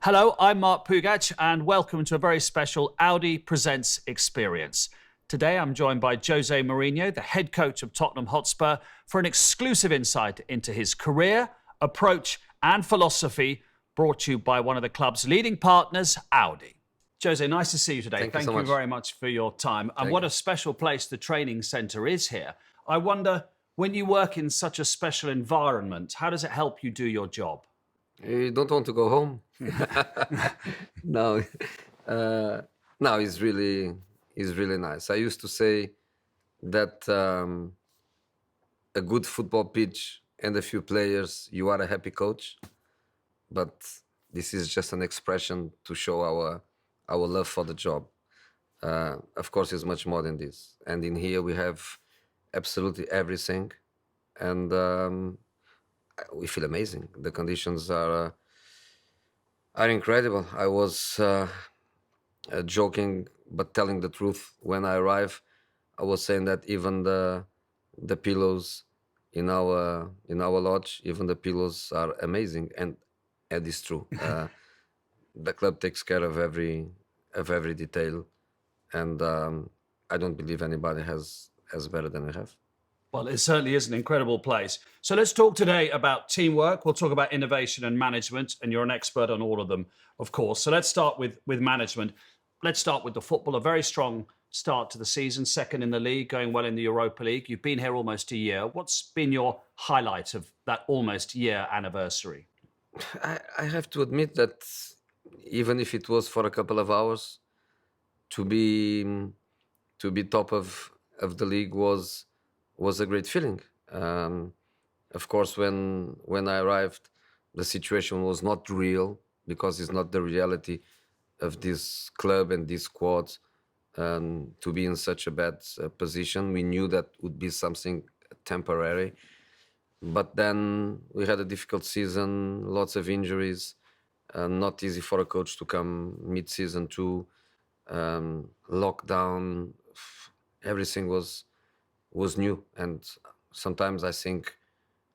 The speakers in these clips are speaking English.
Hello, I'm Mark Pougatch and welcome to a very special Audi Presents experience. Today I'm joined by José Mourinho, the head coach of Tottenham Hotspur, for an exclusive insight into his career, approach and philosophy, brought to you by one of the club's leading partners, Audi. José, nice to see you today. Thank you very much for your time. And what a special place the training centre is here. I wonder, when you work in such a special environment, how does it help you do your job? You don't want to go home? No, no, it's really nice. I used to say that a good football pitch and a few players, you are a happy coach. But this is just an expression to show our love for the job. Of course, it's much more than this. And in here we have absolutely everything, and we feel amazing. The conditions are incredible. I was joking, but telling the truth. When I arrived, I was saying that even the pillows in our lodge, even the pillows are amazing, and it's true. The club takes care of every detail, and I don't believe anybody has better than we have. Well, it certainly is an incredible place. So let's talk today about teamwork. We'll talk about innovation and management, and you're an expert on all of them, of course. So let's start with management. Let's start with the football. A very strong start to the season, second in the league, going well in the Europa League. You've been here almost a year. What's been your highlight of that almost year anniversary? I have to admit that even if it was for a couple of hours, to be top of the league was a great feeling. Of course, when I arrived, the situation was not real, because it's not the reality of this club and this squad to be in such a bad position. We knew that would be something temporary, but then we had a difficult season, lots of injuries, not easy for a coach to come mid-season too. Lockdown, everything was new, and sometimes I think,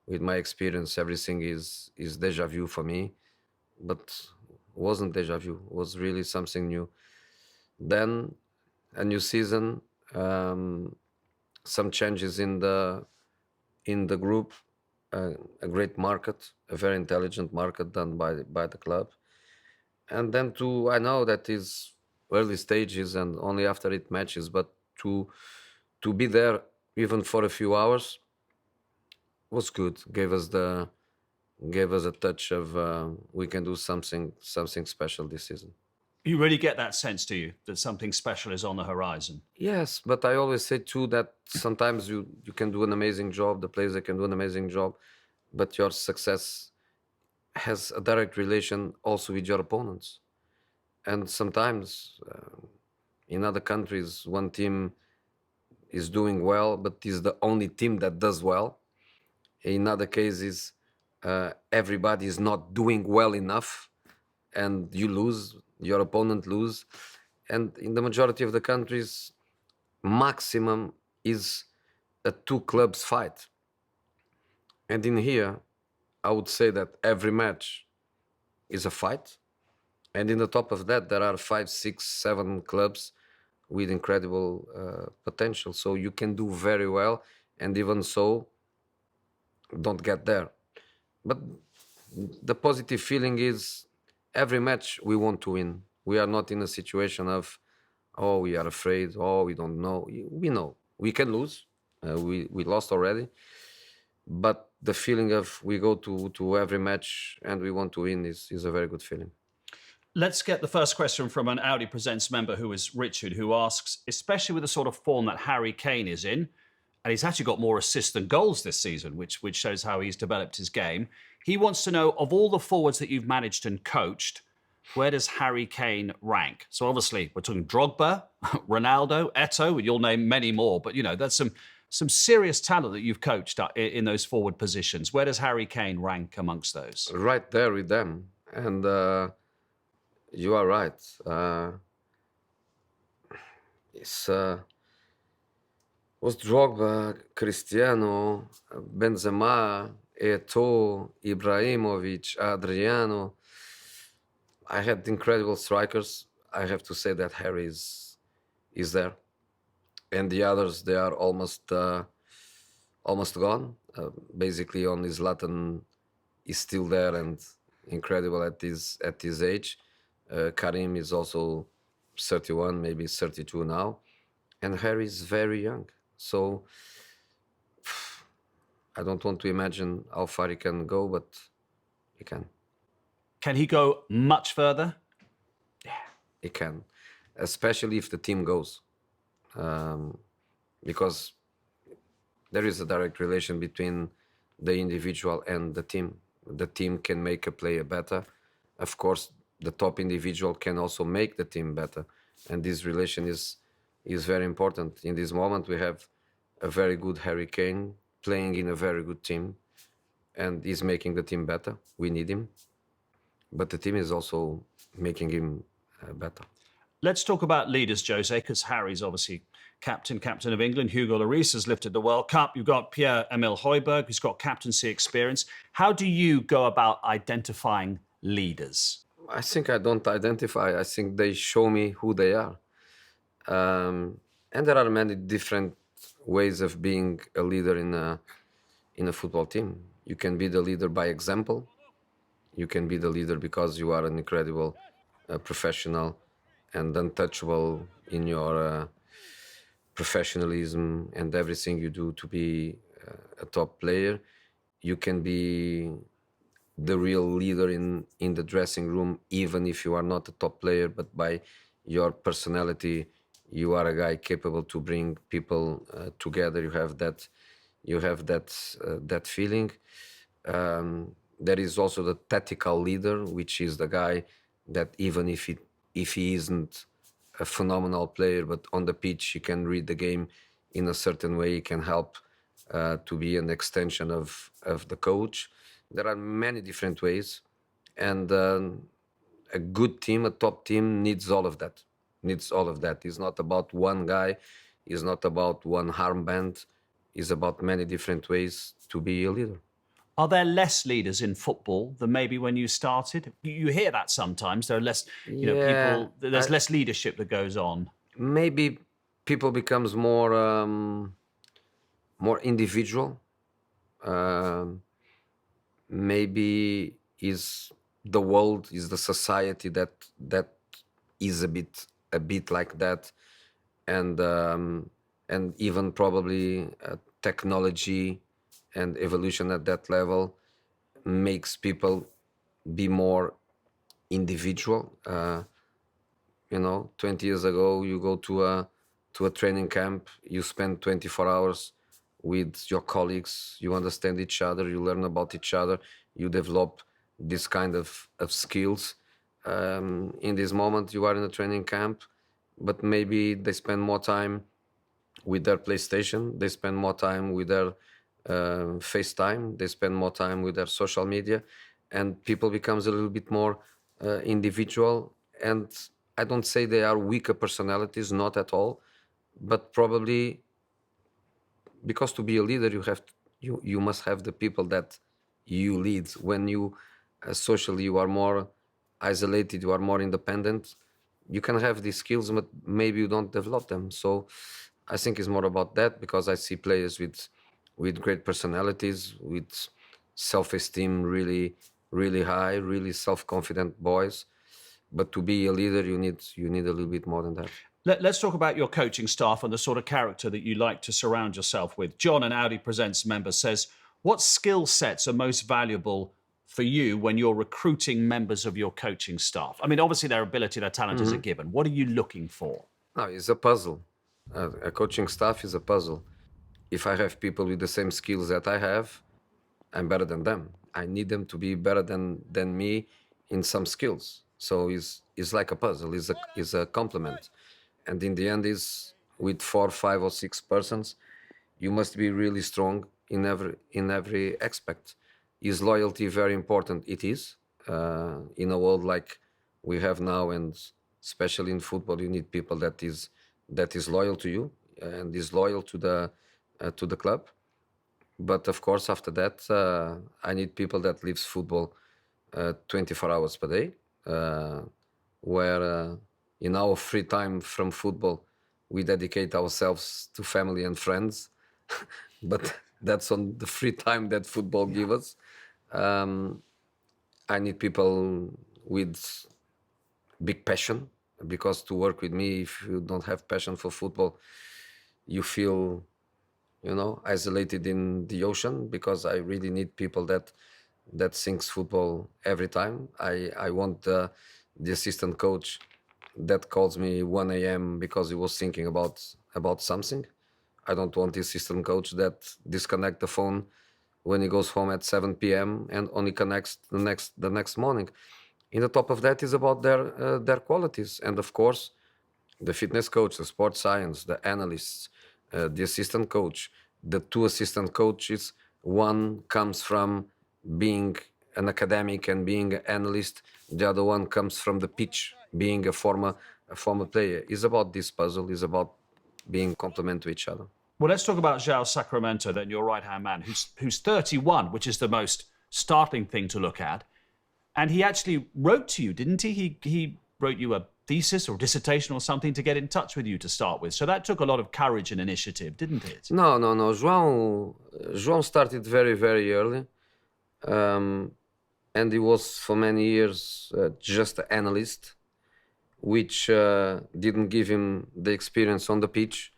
with my experience, everything is deja vu for me, but it wasn't deja vu. It was really something new. Then a new season, some changes in the group, a great market, a very intelligent market done by the club, and then I know that is early stages and only after it matches, but to be there even for a few hours was good. Gave us a touch of we can do something special this season. You really get that sense, do you, that something special is on the horizon? Yes, but I always say too that sometimes you can do an amazing job, the players can do an amazing job, but your success has a direct relation also with your opponents. And sometimes in other countries, one team is doing well, but is the only team that does well. In other cases, everybody is not doing well enough, and you lose, your opponent lose. And in the majority of the countries, maximum is a two clubs fight. And in here, I would say that every match is a fight. And in the top of that, there are 5, 6, 7 clubs with incredible potential. So you can do very well, and even so, don't get there. But the positive feeling is every match we want to win. We are not in a situation of, oh, we are afraid, oh, we don't know. We know we can lose. We lost already. But the feeling of we go to every match and we want to win is a very good feeling. Let's get the first question from an Audi Presents member, who is Richard, who asks, especially with the sort of form that Harry Kane is in, and he's actually got more assists than goals this season, which shows how he's developed his game. He wants to know, of all the forwards that you've managed and coached, where does Harry Kane rank? So obviously we're talking Drogba, Ronaldo, Eto'o, you'll name many more, but there's some serious talent that you've coached in those forward positions. Where does Harry Kane rank amongst those? Right there with them. And you are right. Was Drogba, Cristiano, Benzema, Eto'o, Ibrahimovic, Adriano. I had incredible strikers. I have to say that Harry is there, and the others they are almost gone. Basically, only Zlatan is still there and incredible at his age. Karim is also 31, maybe 32 now, and Harry is very young. So I don't want to imagine how far he can go, but he can. Can he go much further? He can, especially if the team goes, because there is a direct relation between the individual and the team. The team can make a player better. Of course, the top individual can also make the team better, and this relation is very important. In this moment, we have a very good Harry Kane playing in a very good team, and he's making the team better. We need him, but the team is also making him better. Let's talk about leaders, Jose, because Harry's obviously captain of England. Hugo Lloris has lifted the World Cup. You've got Pierre-Emile Højbjerg, who's got captaincy experience. How do you go about identifying leaders? I think I don't identify. I think they show me who they are. And there are many different ways of being a leader in a football team. You can be the leader by example. You can be the leader because you are an incredible professional and untouchable in your professionalism and everything you do to be a top player. You can be the real leader in the dressing room, even if you are not a top player, but by your personality, you are a guy capable to bring people together. You have that feeling. There is also the tactical leader, which is the guy that even if he isn't a phenomenal player, but on the pitch he can read the game in a certain way. He can help to be an extension of the coach. There are many different ways, and a good team, a top team, needs all of that. Needs all of that. It's not about one guy. It's not about one armband. It's about many different ways to be a leader. Are there less leaders in football than maybe when you started? You hear that sometimes. There are less, people. There's less leadership that goes on. Maybe people becomes more individual. Maybe is the world, is the society that is a bit like that, and even probably technology and evolution at that level makes people be more individual. 20 years ago, you go to a training camp, you spend 24 hours with your colleagues, you understand each other, you learn about each other, you develop this kind of skills. In this moment, you are in a training camp, but maybe they spend more time with their PlayStation, they spend more time with their FaceTime, they spend more time with their social media, and people becomes a little bit more individual. And I don't say they are weaker personalities, not at all, but probably because to be a leader, you must have the people that you lead. When you socially you are more isolated, you are more independent. You can have these skills, but maybe you don't develop them. So I think it's more about that, because I see players with great personalities, with self-esteem really high, really self-confident boys. But to be a leader, you need a little bit more than that. Let's talk about your coaching staff and the sort of character that you like to surround yourself with. John, an Audi Presents member, says, what skill sets are most valuable for you when you're recruiting members of your coaching staff? I mean, obviously their ability, their talent is a given. What are you looking for? No, it's a puzzle. A coaching staff is a puzzle. If I have people with the same skills that I have, I'm better than them. I need them to be better than me in some skills. So it's like a puzzle. It's a complement. And in the end, is with 4, 5, or 6 persons, you must be really strong in every aspect. Is loyalty very important? It is. In a world like we have now, and especially in football, you need people that is loyal to you and is loyal to the club. But of course, after that, I need people that lives football 24 hours per day. uh, where in our free time from football, we dedicate ourselves to family and friends. But that's on the free time that football gives us. Um, I need people with big passion, because to work with me, if you don't have passion for football, you feel, isolated in the ocean, because I really need people that thinks football every time. I want the assistant coach that calls me 1 a.m. because he was thinking about something. I don't want the assistant coach that disconnect the phone when he goes home at 7 p.m. and only connects the next morning. In the top of that is about their qualities, and of course the fitness coach, the sports science, the analysts, the assistant coach, the two assistant coaches. One comes from being an academic and being an analyst. The other one comes from the pitch, being a former player. It's about this puzzle. It's about being complement to each other. Well, let's talk about João Sacramento, then, your right-hand man, who's 31, which is the most startling thing to look at. And he actually wrote to you, didn't he? He wrote you a thesis or dissertation or something to get in touch with you to start with. So that took a lot of courage and initiative, didn't it? No. João started very, very early. And he was for many years just an analyst, which didn't give him the experience on the pitch,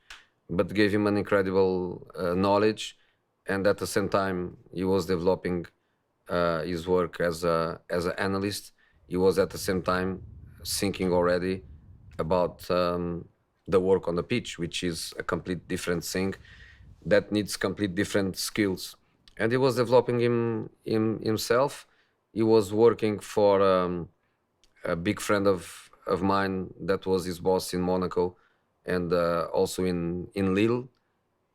but gave him an incredible knowledge. And at the same time, he was developing his work as an analyst. He was at the same time thinking already about the work on the pitch, which is a complete different thing that needs complete different skills. And he was developing himself. He was working for a big friend of mine that was his boss in Monaco, and also in Lille.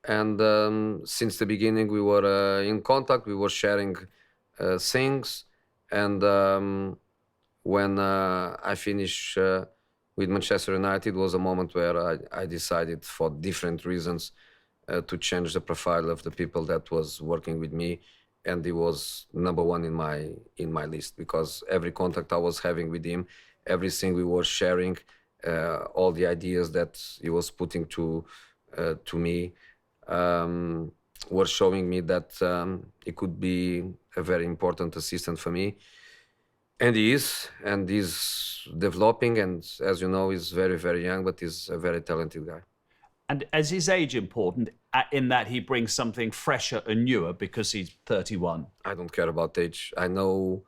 And since the beginning, we were in contact. We were sharing things. And when I finished with Manchester United, was a moment where I decided, for different reasons, to change the profile of the people that was working with me. And he was number one in my list, because every contact I was having with him, everything we were sharing, all the ideas that he was putting to me, were showing me that he could be a very important assistant for me. And he is, and he's developing, and as you know, he's very, very young, but he's a very talented guy. And is his age important in that he brings something fresher and newer because he's 31? I don't care about age. I know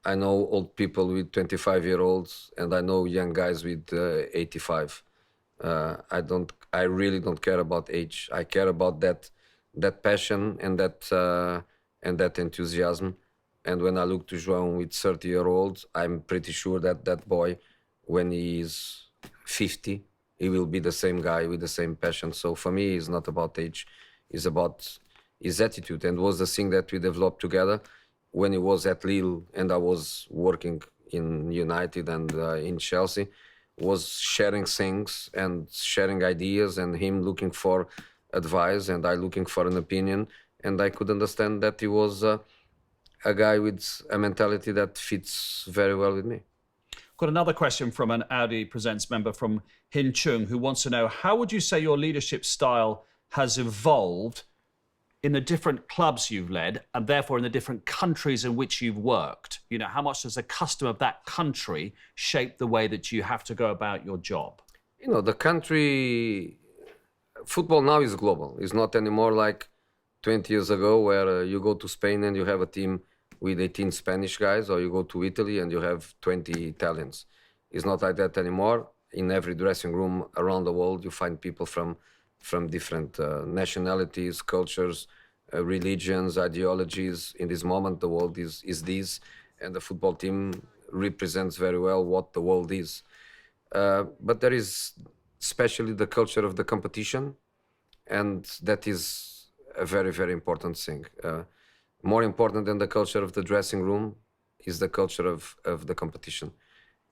old people with 25-year-olds, and I know young guys with 85. I really don't care about age. I care about that passion and that enthusiasm. And when I look to João with 30-year-olds, I'm pretty sure that boy, when he is 50, he will be the same guy with the same passion. So for me, it's not about age. It's about his attitude, and was the thing that we developed together when he was at Lille and I was working in United and in Chelsea, was sharing things and sharing ideas, and him looking for advice and I looking for an opinion. And I could understand that he was a guy with a mentality that fits very well with me. Got another question from an Audi Presents member from Hin Chung, who wants to know, how would you say your leadership style has evolved in the different clubs you've led, and therefore in the different countries in which you've worked? You know, how much does the custom of that country shape the way that you have to go about your job? You know, the country, football now is global. It's not anymore like 20 years ago, where you go to Spain and you have a team with 18 Spanish guys, or you go to Italy and you have 20 Italians. It's not like that anymore. In every dressing room around the world, you find people from different nationalities, cultures, religions, ideologies. In this moment, the world is this, and the football team represents very well what the world is. But there is especially the culture of the competition, and that is a very, very important thing. More important than the culture of the dressing room is the culture of the competition.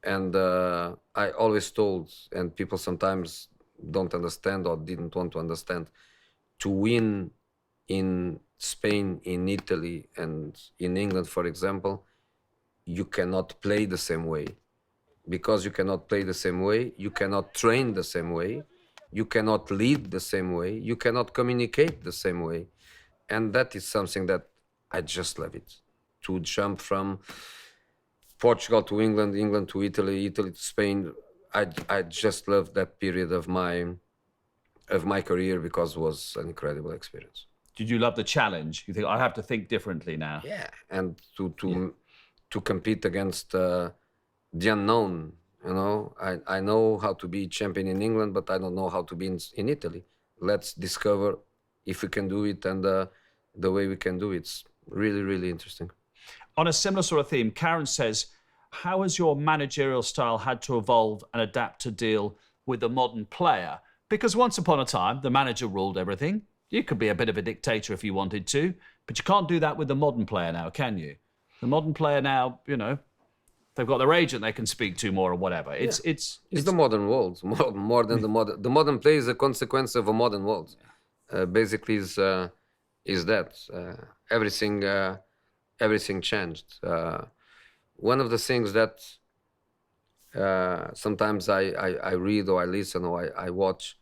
And I always told, and people sometimes don't understand or didn't want to understand, to win in Spain, in Italy, and in England, for example, you cannot play the same way. because you cannot play the same way, you cannot train the same way, you cannot lead the same way, you cannot communicate the same way. And that is something that I just love it. To jump from Portugal to England, England to Italy, Italy to Spain. I just love that period of my career because it was an incredible experience. Did you love the challenge? You think I have to think differently now? Yeah, and to compete against the unknown. I know how to be champion in England, but I don't know how to be in Italy. Let's discover if we can do it and the way we can do it. It's really, really interesting. On a similar sort of theme, Karen says, how has your managerial style had to evolve and adapt to deal with the modern player? Because once upon a time, the manager ruled everything. You could be a bit of a dictator if you wanted to, but you can't do that with the modern player now, can you? The modern player now, they've got their agent they can speak to more or whatever. It's the modern world, more than the modern play is a consequence of a modern world. Basically, is that everything changed. One of the things that sometimes I read or I listen or I watch,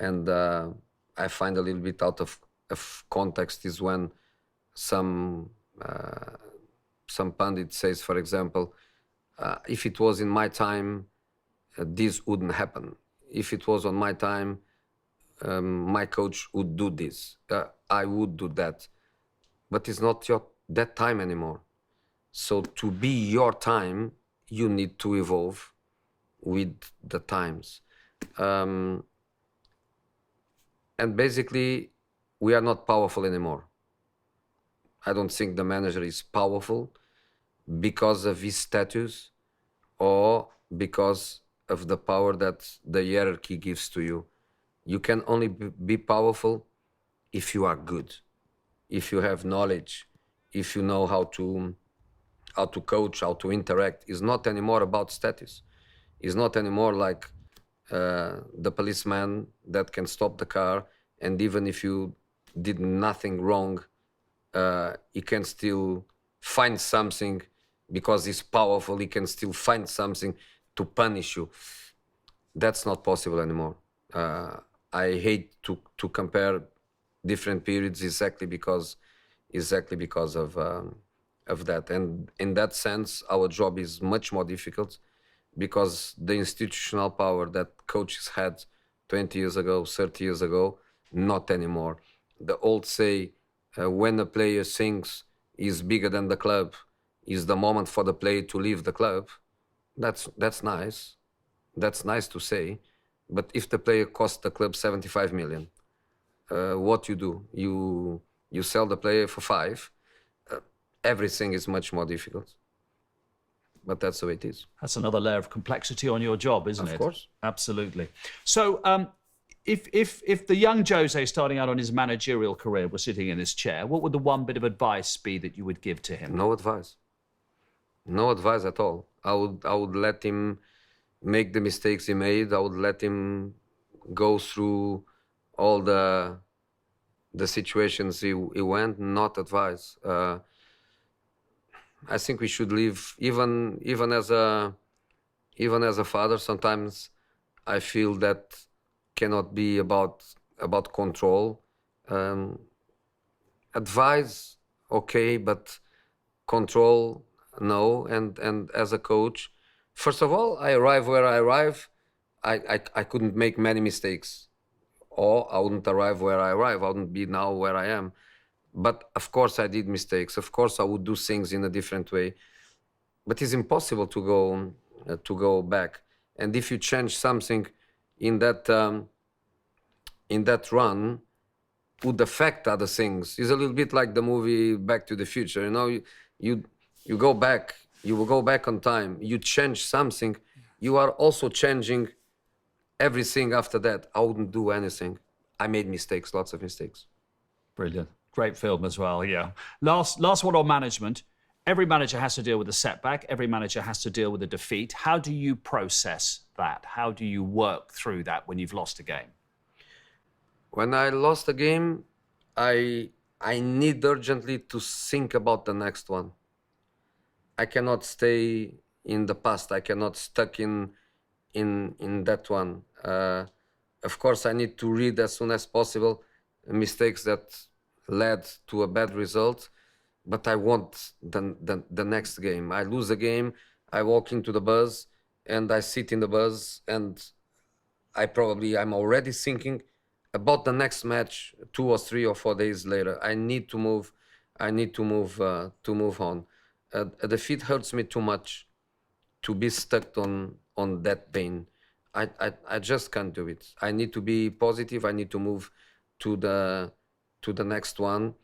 and I find a little bit out of context is when some pundit says, for example, if it was in my time, this wouldn't happen. If it was on my time, my coach would do this. I would do that. But it's not that time anymore. So to be your time, you need to evolve with the times. And basically, we are not powerful anymore. I don't think the manager is powerful because of his status or because of the power that the hierarchy gives to you. You can only be powerful if you are good, if you have knowledge, if you know how to coach, how to interact. It's not anymore about status. It's not anymore like the policeman that can stop the car, and even if you did nothing wrong, he can still find something because he's powerful. He can still find something to punish you. That's not possible anymore. I hate to compare different periods exactly because of that. And in that sense, our job is much more difficult because the institutional power that coaches had 20 years ago, 30 years ago, not anymore. The old say, when a player thinks is bigger than the club, is the moment for the player to leave the club. That's nice. That's nice to say. But if the player costs the club 75 million, what you do? You sell the player for 5. Everything is much more difficult. But that's the way it is. That's another layer of complexity on your job, isn't it? Of course. Absolutely. So if the young Jose starting out on his managerial career was sitting in his chair, what would the one bit of advice be that you would give to him? No advice. No advice at all. I would let him make the mistakes he made. I would let him go through all the situations he went. Not advice. I think we should live, even as a father. Sometimes I feel that cannot be about control. Advice, okay, but control, no. And as a coach, first of all, I arrive where I arrive. I couldn't make many mistakes, or I wouldn't arrive where I arrive. I wouldn't be now where I am. But of course I did mistakes. Of course I would do things in a different way. But it's impossible to go back. And if you change something in that run, would affect other things. It's a little bit like the movie Back to the Future. You go back. You will go back on time. You change something. You are also changing everything after that. I wouldn't do anything. I made mistakes, lots of mistakes. Brilliant. Great film as well, yeah. Last one on management. Every manager has to deal with a setback. Every manager has to deal with a defeat. How do you process that? How do you work through that when you've lost a game? When I lost a game, I need urgently to think about the next one. I cannot stay in the past. I cannot stuck in that one. Of course, I need to read as soon as possible mistakes that led to a bad result, but I want the next game. I lose a game, I walk into the bus and I sit in the bus and I'm already thinking about the next match 2 or 3 or 4 days later. I need to move. I need to move on. A defeat hurts me too much to be stuck on that pain. I just can't do it. I need to be positive. I need to move to the next one.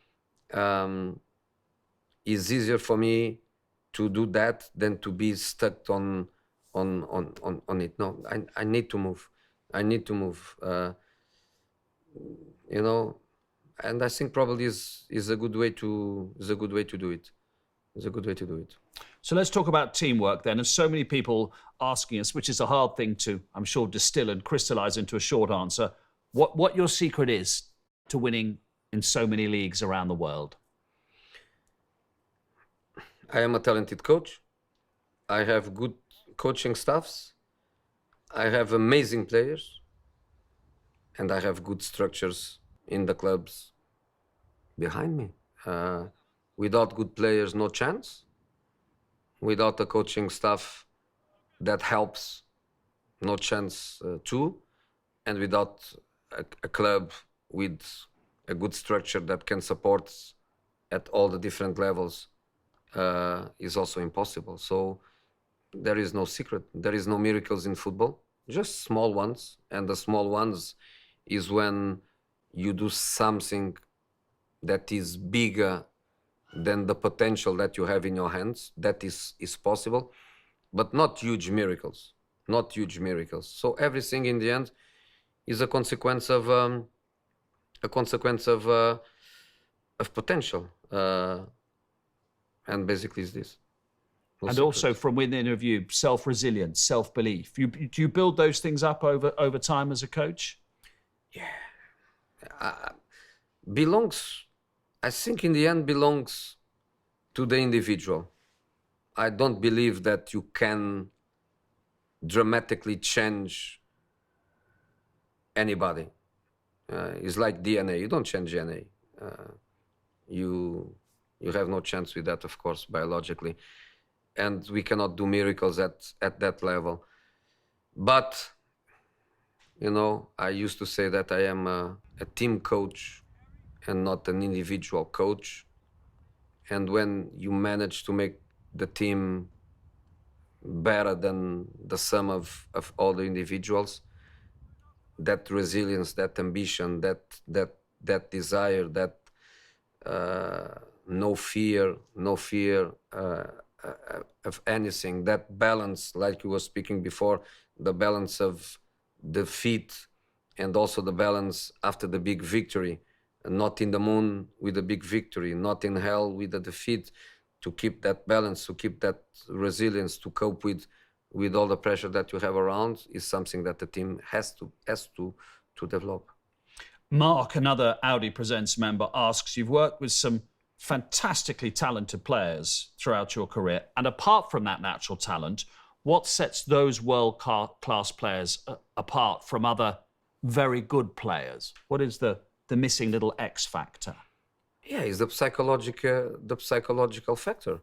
It's easier for me to do that than to be stuck on it. No, I need to move. I need to move. You know, and I think probably is a good way to do it. It's a good way to do it. So let's talk about teamwork then. There's so many people asking us, which is a hard thing to, I'm sure, distill and crystallize into a short answer. What your secret is to winning in so many leagues around the world? I am a talented coach. I have good coaching staffs. I have amazing players. And I have good structures in the clubs behind me. Without good players, no chance. Without a coaching staff that helps, no chance too. And without a club with a good structure that can support at all the different levels is also impossible. So there is no secret. There is no miracles in football, just small ones. And the small ones is when you do something that is bigger than the potential that you have in your hands. That is possible, but not huge miracles. Not huge miracles. So everything in the end is a consequence of potential, and basically is this. No and secret. Also from within of you, self-resilience, self-belief. Do you build those things up over time as a coach? I think in the end belongs to the individual. I don't believe that you can dramatically change anybody. It's like DNA. You don't change DNA. You have no chance with that, of course, biologically. And we cannot do miracles at that level. But, you know, I used to say that I am a team coach and not an individual coach. And when you manage to make the team better than the sum of all the individuals, that resilience, that ambition, that desire, that no fear of anything, that balance, like you were speaking before, the balance of defeat and also the balance after the big victory, not in the moon with a big victory, not in hell with a defeat, to keep that balance, to keep that resilience, to cope with all the pressure that you have around, is something that the team has to develop. Mark, another Audi Presents member, asks, you've worked with some fantastically talented players throughout your career, and apart from that natural talent, what sets those world-class players apart from other very good players? What is the missing little X factor? Yeah, it's the psychological factor.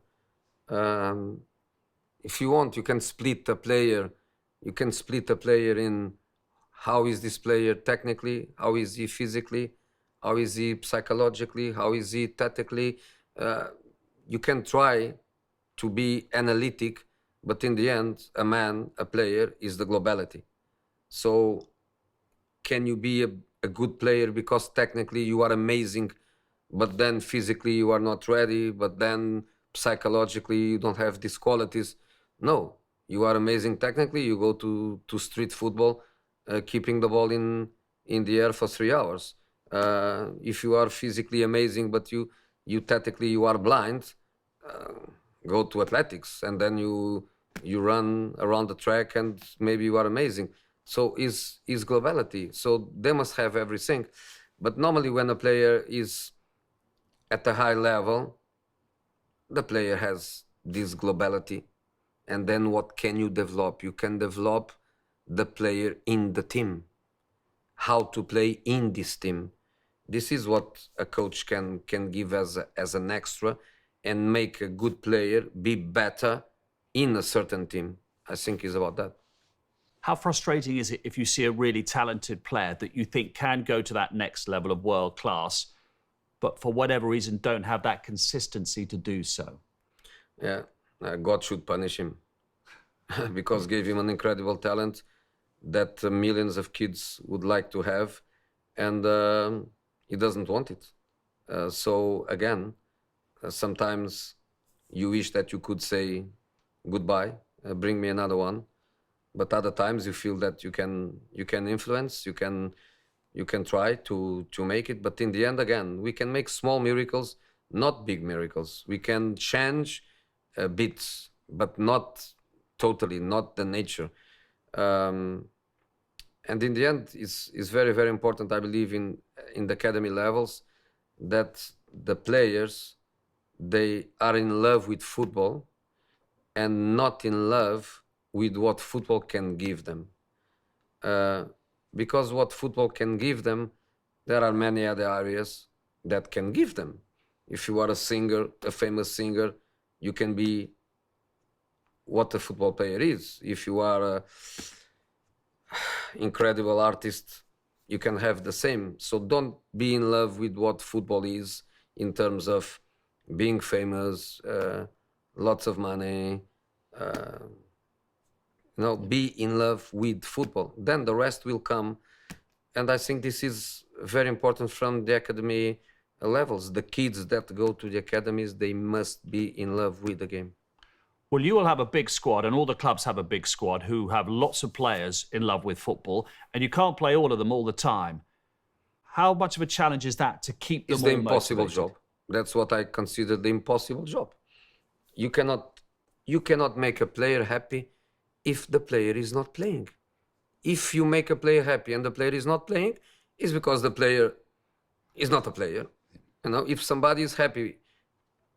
If you want, you can split a player. You can split a player in how is this player technically, how is he physically, how is he psychologically, how is he tactically. You can try to be analytic, but in the end, a player is the globality. So can you be a good player because technically you are amazing, but then physically you are not ready, but then psychologically you don't have these qualities? No, you are amazing technically, you go to street football, keeping the ball in the air for 3 hours. If you are physically amazing, but you tactically you are blind, go to athletics, and then you run around the track and maybe you are amazing. So is globality. So they must have everything. But normally when a player is at a high level, the player has this globality And then what can you develop? You can develop the player in the team, how to play in this team. This is what a coach can give as an extra and make a good player be better in a certain team. I think is about that. How frustrating is it if you see a really talented player that you think can go to that next level of world class, but for whatever reason don't have that consistency to do so? Yeah, God should punish him because gave him an incredible talent that millions of kids would like to have, and he doesn't want it. So again, sometimes you wish that you could say goodbye, bring me another one, but other times you feel that you can influence, you can try to make it, but in the end, again, we can make small miracles, not big miracles. We can change bits, but not totally, not the nature. And in the end, it's very, very important, I believe, in the academy levels, that the players, they are in love with football and not in love with what football can give them. Because what football can give them, there are many other areas that can give them. If you are a singer, a famous singer, you can be what a football player is. If you are a incredible artist, you can have the same. So don't be in love with what football is in terms of being famous, lots of money. Be in love with football. Then the rest will come. And I think this is very important from the academy levels. The kids that go to the academies, they must be in love with the game. Well, you will have a big squad, and all the clubs have a big squad who have lots of players in love with football, and you can't play all of them all the time. How much of a challenge is that to keep them It's all the impossible motivated? job. That's what I consider the impossible job. You cannot make a player happy if the player is not playing. If you make a player happy and the player is not playing, it's because the player is not a player. If somebody is happy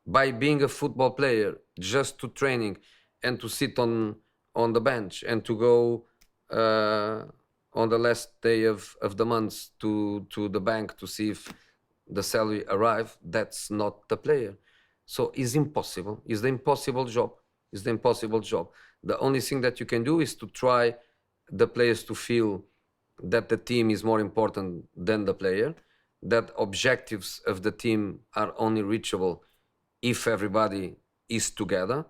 by being a football player just to training and to sit on the bench and to go on the last day of the month to the bank to see if the salary arrive, that's not the player. So it's impossible. It's the impossible job. It's the impossible job. The only thing that you can do is to try the players to feel that the team is more important than the player, that objectives of the team are only reachable if everybody is together,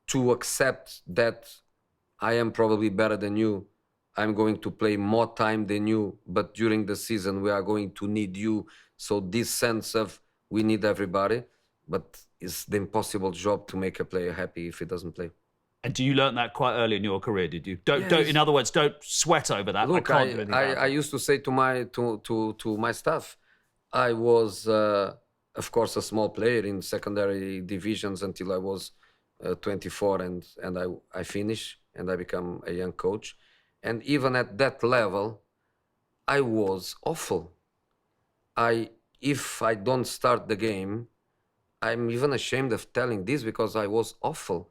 to accept that I am probably better than you, I'm going to play more time than you, but during the season we are going to need you. So this sense of we need everybody, but it's the impossible job to make a player happy if he doesn't play. And you learn that quite early in your career, did you? Don't. Yes. In other words, don't sweat over that. Look, I can't do anything about I it. used to say to my staff, I was, of course, a small player in secondary divisions until I was 24, and I finished and I become a young coach. And even at that level, I was awful. If I don't start the game, I'm even ashamed of telling this because I was awful.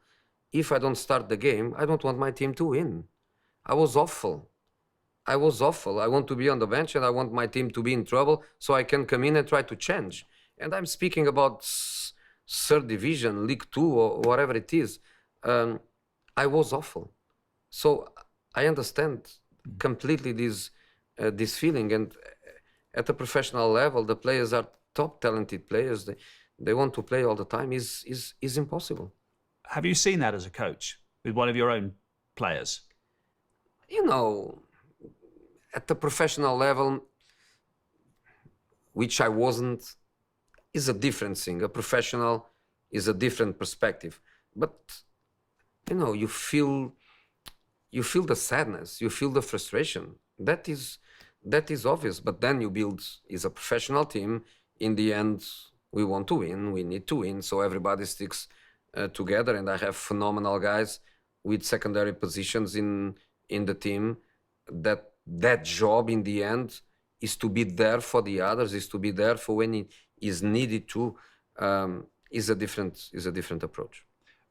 If I don't start the game, I don't want my team to win. I was awful. I was awful. I want to be on the bench and I want my team to be in trouble so I can come in and try to change. And I'm speaking about third division, League Two, or whatever it is. I was awful. So I understand completely this feeling. And at the professional level, the players are top talented players. They want to play all the time. Is impossible. Have you seen that as a coach with one of your own players? At the professional level, which I wasn't, is a different thing. A professional is a different perspective. But you feel the sadness, you feel the frustration. That is obvious. But then you build is a professional team. In the end, we want to win. We need to win. So everybody sticks together. And I have phenomenal guys with secondary positions in the team. That job in the end is to be there for the others, is to be there for when it is needed to. Is a different approach.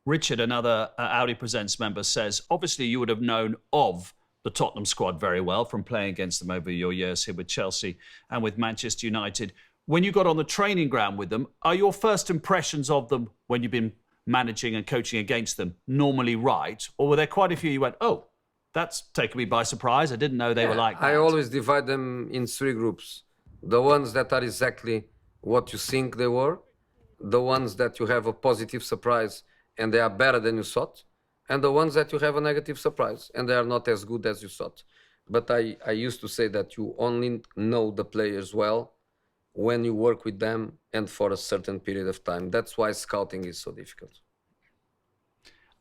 Richard, another Audi Presents member, says, obviously you would have known of the Tottenham squad very well from playing against them over your years here with Chelsea and with Manchester United. When you got on the training ground with them, are your first impressions of them when you've been managing and coaching against them normally right? Or were there quite a few you went, oh, that's taken me by surprise. I didn't know they were like that. I always divide them in three groups. The ones that are exactly what you think they were, the ones that you have a positive surprise and they are better than you thought, and the ones that you have a negative surprise and they are not as good as you thought. But I used to say that you only know the players well when you work with them and for a certain period of time. That's why scouting is so difficult.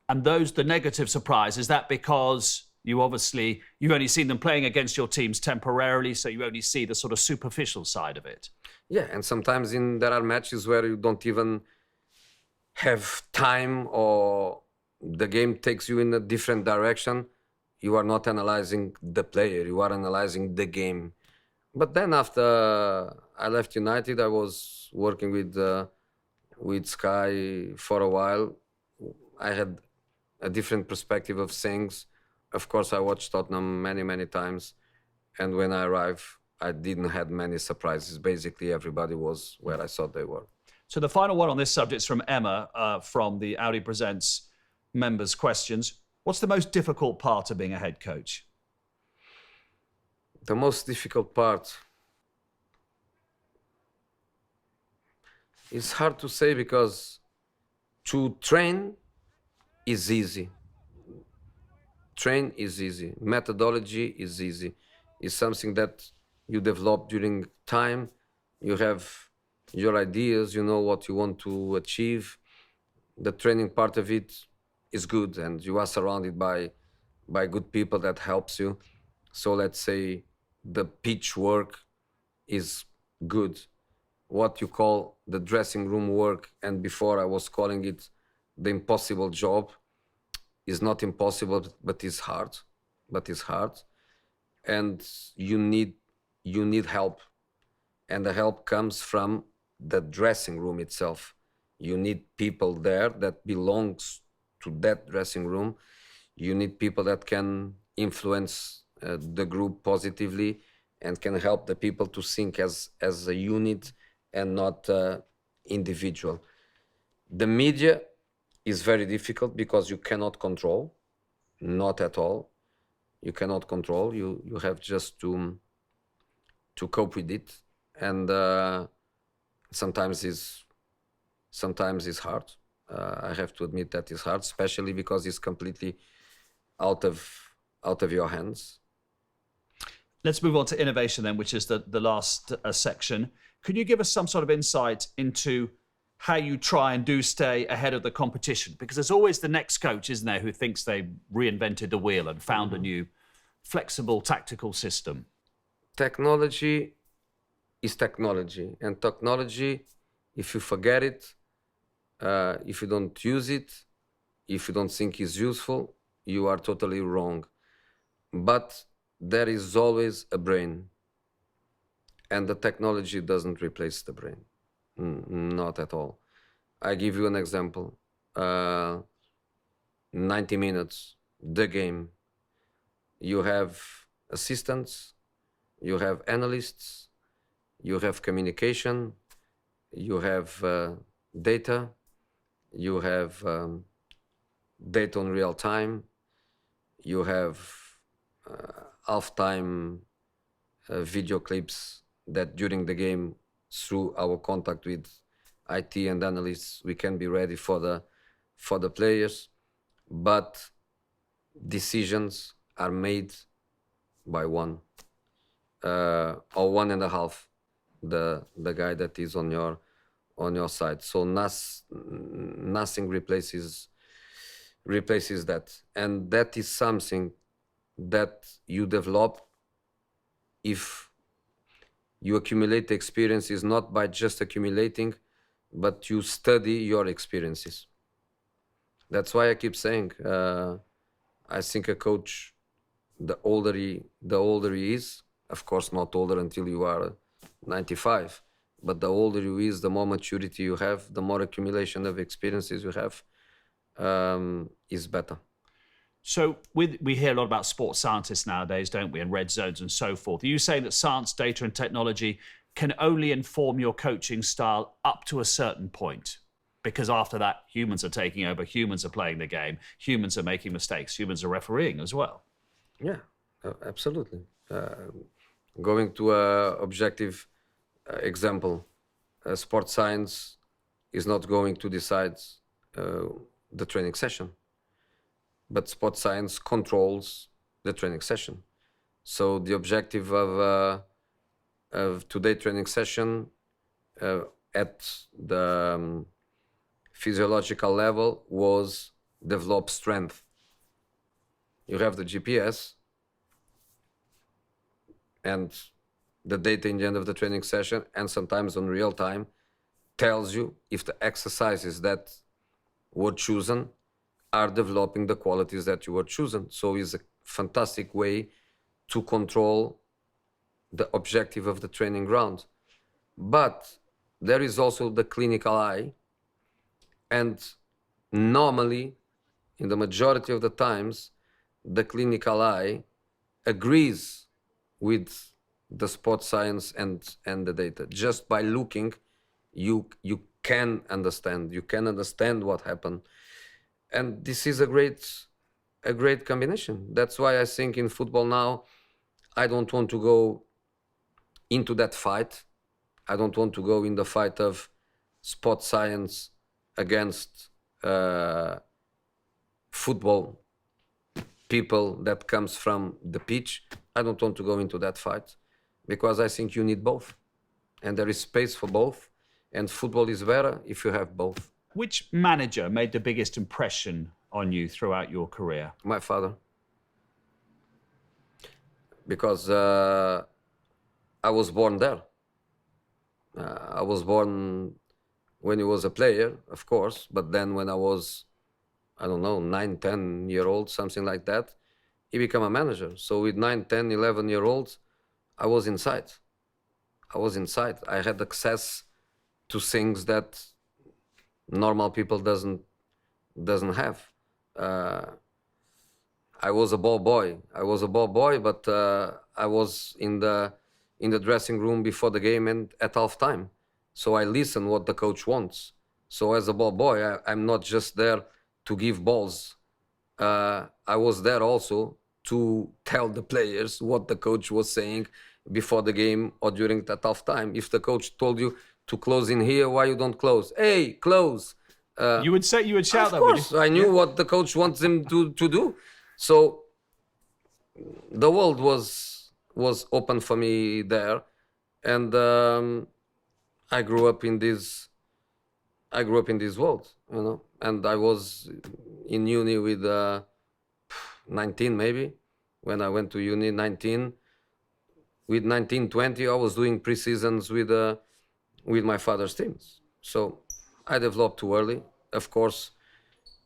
And the negative surprise, is that because you've only seen them playing against your teams temporarily, so you only see the sort of superficial side of it? Yeah, and sometimes there are matches where you don't even have time or the game takes you in a different direction. You are not analyzing the player, you are analyzing the game. But then after I left United, I was working with Sky for a while. I had a different perspective of things. Of course, I watched Tottenham many, many times. And when I arrived, I didn't have many surprises. Basically, everybody was where I thought they were. So the final one on this subject is from Emma from the Audi Presents members' questions. What's the most difficult part of being a head coach? The most difficult part is hard to say because to train is easy. Train is easy. Methodology is easy. It's something that you develop during time. You have your ideas, you know what you want to achieve. The training part of it is good and you are surrounded by good people that helps you. So let's say the pitch work is good. What you call the dressing room work, and before I was calling it the impossible job, is not impossible, but is hard. And you need help. And the help comes from the dressing room itself. You need people there that belongs to that dressing room. You need people that can influence the group positively and can help the people to think as a unit and not individual. The media is very difficult because you cannot control, not at all. You cannot control. You have just to cope with it, and sometimes it's hard. I have to admit that it's hard, especially because it's completely out of your hands. Let's move on to innovation then, which is the last section. Can you give us some sort of insight into how you try and do stay ahead of the competition? Because there's always the next coach, isn't there, who thinks they reinvented the wheel and found a new flexible tactical system. Technology is technology. And technology, if you forget it, if you don't use it, if you don't think it's useful, you are totally wrong. But there is always a brain. And the technology doesn't replace the brain. Not at all. I give you an example. 90 minutes, the game. You have assistants, you have analysts, you have communication, you have data, you have data on real time, you have half-time video clips that during the game, through our contact with IT and analysts, we can be ready for the players. But decisions are made by one or one and a half, the guy that is on your side. So nothing replaces that, and that is something that you develop if you accumulate experiences, not by just accumulating, but you study your experiences. That's why I keep saying, I think a coach, the older he is, of course not older until you are 95, but the older you is, the more maturity you have, the more accumulation of experiences you have, is better. So we hear a lot about sports scientists nowadays, don't we, and red zones and so forth. Are you saying that science, data and technology can only inform your coaching style up to a certain point? Because after that, humans are taking over, humans are playing the game, humans are making mistakes, humans are refereeing as well. Yeah, absolutely. Going to a objective example, sports science is not going to decide the training session, but sports science controls the training session. So the objective of today's training session at the physiological level was develop strength. You have the GPS and the data in the end of the training session, and sometimes on real time, tells you if the exercises that were chosen are developing the qualities that you were chosen. So it's a fantastic way to control the objective of the training ground. But there is also the clinical eye, and normally, in the majority of the times, the clinical eye agrees with the sports science and the data. Just by looking, you can understand what happened. And this is a great combination. That's why I think in football now, I don't want to go into that fight. I don't want to go in the fight of sports science against football people that comes from the pitch. I don't want to go into that fight because I think you need both. And there is space for both. And football is better if you have both. Which manager made the biggest impression on you throughout your career? My father. Because I was born there. I was born when he was a player, of course, but then when I was, I don't know, 9, 10-year-old, something like that, he became a manager. So with 9, 10, 11-year-olds, I was inside. I had access to things that normal people doesn't have. I was a ball boy, but I was in the dressing room before the game and at halftime. So I listen what the coach wants. So as a ball boy, I'm not just there to give balls. I was there also to tell the players what the coach was saying before the game or during that halftime. If the coach told you to close in here, why you don't close? Hey, close! You would shout of that, course, would you? I knew what the coach wants him to do. So the world was open for me there, and I grew up in this world, you know. And I was in uni with 19 maybe when I went to uni. 19, with 19, 20, I was doing pre-seasons with my father's teams. So I developed too early. Of course,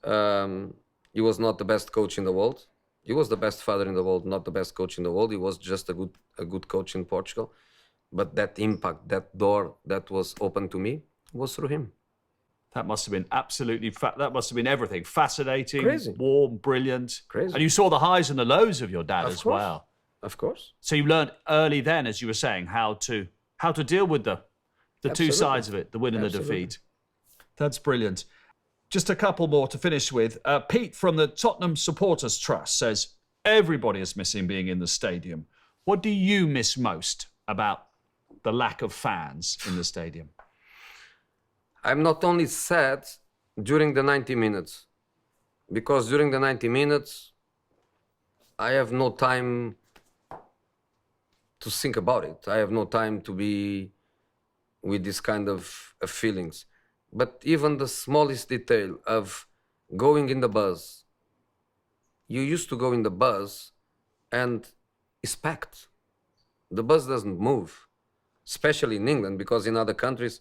he was not the best coach in the world. He was the best father in the world, not the best coach in the world. He was just a good coach in Portugal. But that impact, that door that was open to me was through him. That must have been that must have been everything. Fascinating, Crazy. warm, brilliant. Crazy. And you saw the highs and the lows of your dad as well. Of course. So you learned early then, as you were saying, how to deal with the two Absolutely. sides of it, the win and the Absolutely. defeat. That's brilliant. Just a couple more to finish with. Pete from the Tottenham Supporters Trust says, everybody is missing being in the stadium. What do you miss most about the lack of fans in the stadium? I'm not only sad during the 90 minutes, because during the 90 minutes, I have no time to think about it. I have no time to be with this kind of feelings. But even the smallest detail of going in the bus, you used to go in the bus and it's packed. The bus doesn't move, especially in England, because in other countries,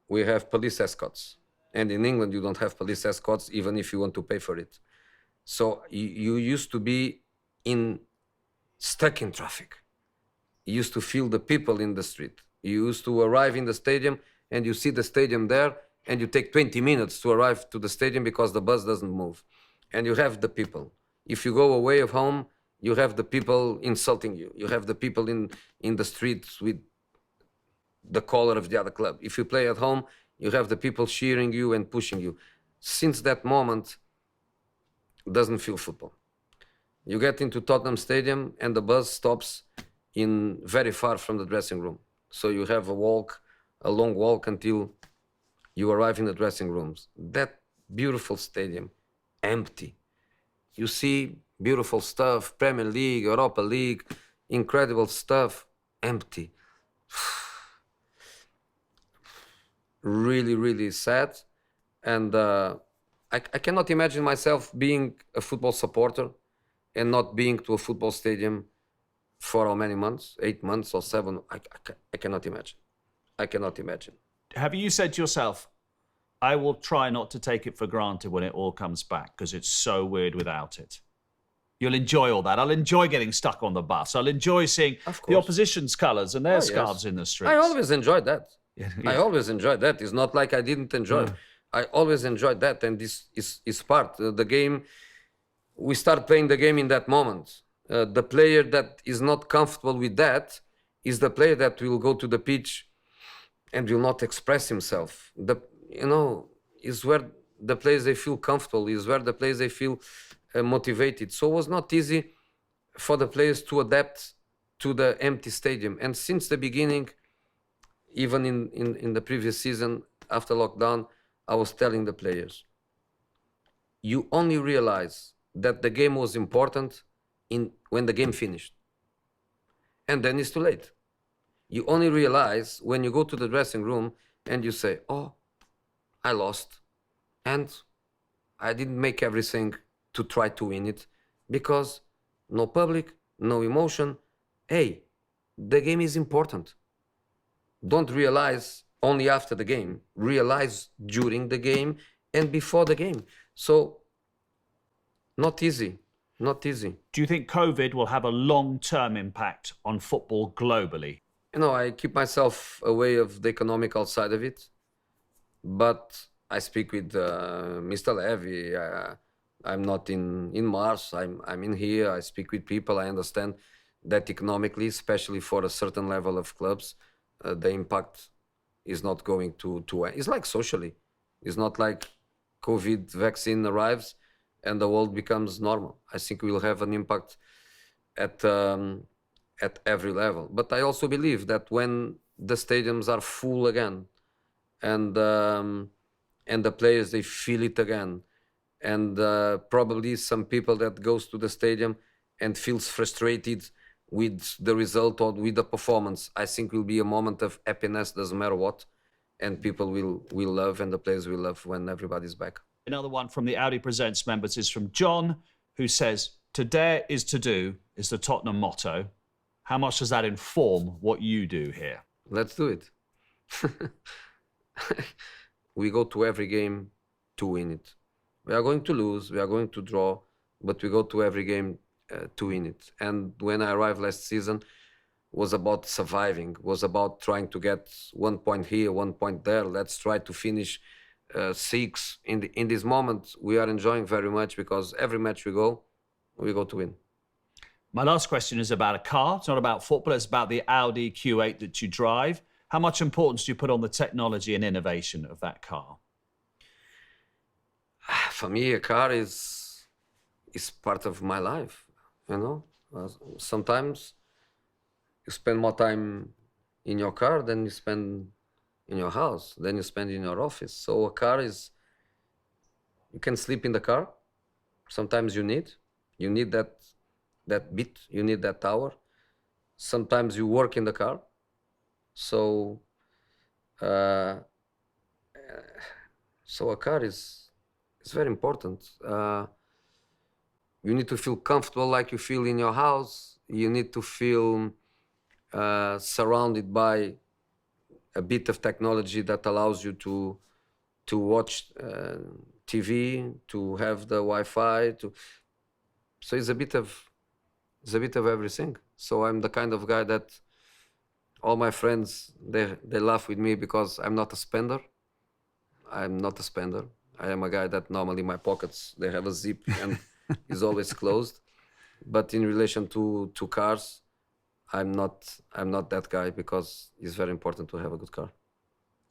we have police escorts. And in England, you don't have police escorts, even if you want to pay for it. So you used to be stuck in traffic. You used to feel the people in the street. You used to arrive in the stadium and you see the stadium there and you take 20 minutes to arrive to the stadium because the bus doesn't move. And you have the people. If you go away of home, you have the people insulting you. You have the people in the streets with the color of the other club. If you play at home, you have the people cheering you and pushing you. Since that moment, doesn't feel football. You get into Tottenham Stadium and the bus stops in very far from the dressing room. So you have a long walk until you arrive in the dressing rooms. That beautiful stadium, empty. You see beautiful stuff, Premier League, Europa League, incredible stuff, empty. Really, really sad. And I cannot imagine myself being a football supporter and not being to a football stadium for how many months? 8 months or 7? I cannot imagine. I cannot imagine. Have you said to yourself, I will try not to take it for granted when it all comes back because it's so weird without it? You'll enjoy all that. I'll enjoy getting stuck on the bus. I'll enjoy seeing the opposition's colours and their scarves in the streets. I always enjoyed that. Yeah. I always enjoyed that. It's not like I didn't enjoy it. I always enjoyed that, and this is part. The game, we start playing the game in that moment. The player that is not comfortable with that is the player that will go to the pitch and will not express himself. Is where the players they feel comfortable, is where the players they feel motivated. So it was not easy for the players to adapt to the empty stadium. And since the beginning, even in the previous season, after lockdown, I was telling the players, you only realize that the game was important when the game finished. And then it's too late. You only realize when you go to the dressing room and you say, oh, I lost. And I didn't make everything to try to win it because no public, no emotion. Hey, the game is important. Don't realize only after the game. Realize during the game and before the game. So, not easy. Not easy. Do you think COVID will have a long-term impact on football globally? I keep myself away of the economical side of it. But I speak with Mr. Levy. I'm not in Mars. I'm in here. I speak with people. I understand that economically, especially for a certain level of clubs, the impact is not going to end. It's like socially. It's not like COVID vaccine arrives and the world becomes normal. I think we will have an impact at every level. But I also believe that when the stadiums are full again, and the players they feel it again, and probably some people that goes to the stadium and feels frustrated with the result or with the performance, I think will be a moment of happiness, doesn't matter what, and people will love and the players will love when everybody's back. Another one from the Audi Presents members is from John, who says, to dare is to do is the Tottenham motto. How much does that inform what you do here? Let's do it. We go to every game to win it. We are going to lose, we are going to draw, but we go to every game to win it. And when I arrived last season, was about surviving, was about trying to get 1 point here, 1 point there. Let's try to finish 6. In this moment, we are enjoying very much because every match we go to win. My last question is about a car. It's not about football, it's about the Audi Q8 that you drive. How much importance do you put on the technology and innovation of that car? For me, a car is part of my life, Sometimes you spend more time in your car than you spend in your house, than you spend in your office. So a car you can sleep in the car. Sometimes you need that bit, you need that tower. Sometimes you work in the car. So a car is very important. You need to feel comfortable like you feel in your house. You need to feel surrounded by a bit of technology that allows you to watch TV, to have the Wi-Fi. So it's a bit of everything. So I'm the kind of guy that all my friends they laugh with me because I'm not a spender. I'm not a spender. I am a guy that normally my pockets, they have a zip and is always closed. But in relation to cars, I'm not that guy, because it's very important to have a good car.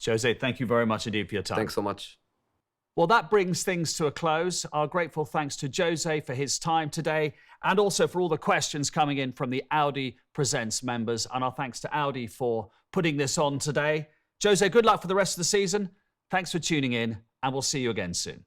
Jose, thank you very much indeed for your time. Thanks so much. Well, that brings things to a close. Our grateful thanks to Jose for his time today, and also for all the questions coming in from the Audi Presents members. And our thanks to Audi for putting this on today. Jose, good luck for the rest of the season. Thanks for tuning in, and we'll see you again soon.